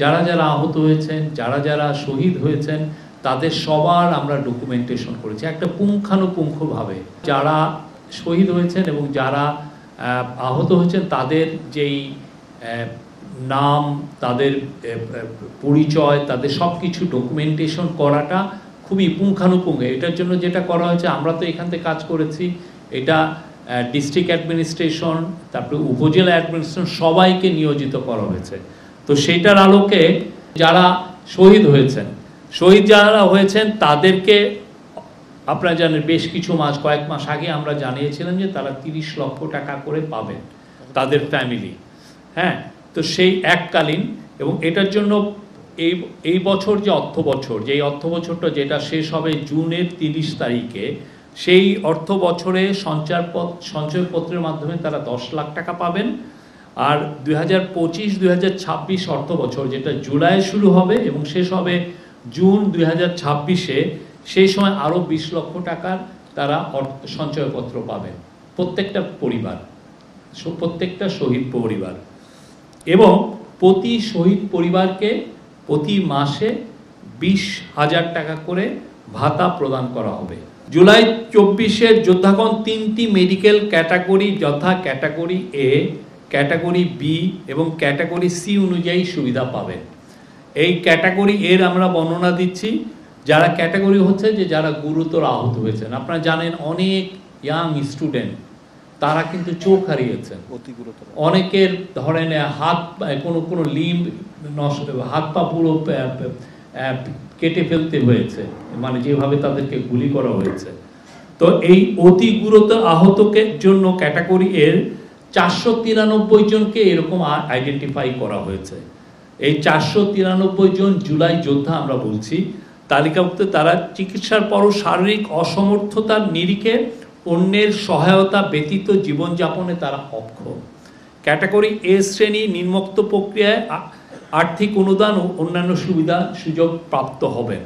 যারা যারা আহত হয়েছেন, যারা যারা শহীদ হয়েছেন, তাদের সবার আমরা ডকুমেন্টেশন করেছি একটা পুঙ্খানুপুঙ্খভাবে। যারা শহীদ হয়েছেন এবং যারা আহত হয়েছেন তাদের যেই নাম, তাদের পরিচয়, তাদের সব কিছু ডকুমেন্টেশন করাটা খুবই পুঙ্খানুপুঙ্খ। এটার জন্য যেটা করা হয়েছে, আমরা তো এখান থেকে কাজ করেছি, এটা ডিস্ট্রিক্ট অ্যাডমিনিস্ট্রেশন, তারপরে উপজেলা অ্যাডমিনিস্ট্রেশন সবাইকে নিয়োজিত করা হয়েছে। তো সেইটার আলোকে যারা শহীদ যারা হয়েছেন তাদেরকে আপনারা জানেন বেশ কিছু মাস, কয়েক মাস আগে আমরা জানিয়েছিলাম যে তারা 30 লক্ষ টাকা করে পাবেন তাদের ফ্যামিলি। হ্যাঁ, তো সেই এককালীন, এবং এটার জন্য এই বছর যে অর্থ বছরটা যেটা শেষ হবে জুনের 30 তারিখে, সেই অর্থ বছরে সঞ্চয়পত্রের মাধ্যমে তারা 10 লাখ টাকা পাবেন। আর 2025-2026 অর্থ বছর যেটা জুলাই শুরু হবে এবং শেষ হবে জুন 2026-এ, সেই সময় আরও 20 লক্ষ টাকার তারা সঞ্চয়পত্র পাবেন প্রত্যেকটা পরিবার, প্রত্যেকটা শহীদ পরিবার। এবং প্রতি শহীদ পরিবারকে প্রতি মাসে 20,000 টাকা করে ভাতা প্রদান করা হবে। জুলাই 24-এর যোদ্ধাগণ 3টি মেডিকেল ক্যাটাগরি, যথা ক্যাটাগরি এ, ক্যাটাগরি বি এবং ক্যাটাগরি সি অনুযায়ী সুবিধা পাবেন। এই ক্যাটাগরি এর আমরা বর্ণনা দিচ্ছি। যারা ক্যাটাগরি হচ্ছে যে যারা গুরুতর আহত হয়েছেন, আপনারা জানেন অনেক ইয়াং স্টুডেন্ট তারা কিন্তু চোখ হারিয়েছেন, অনেকের ধরেন হাত, কোনো লিম্ব নষ্ট, হাত পা পুরো কেটে ফেলতে হয়েছে, মানে যেভাবে তাদেরকে গুলি করা হয়েছে। তো এই অতি গুরুতর আহতকে জন্য ক্যাটাগরি এর 493 জনকে এরকম আইডেন্টিফাই করা হয়েছে। এই 493 জন জুলাই যোদ্ধা আমরা বলছি, তালিকাভুক্ত। তারা চিকিৎসার পরও শারীরিক অসমর্থতার নিরিখে অন্যের সহায়তা ব্যতীত জীবনযাপনে তারা অক্ষম। ক্যাটাগরি এ শ্রেণী নিম্নোক্ত প্রক্রিয়ায় আর্থিক অনুদান ও অন্যান্য সুযোগ প্রাপ্ত হবেন।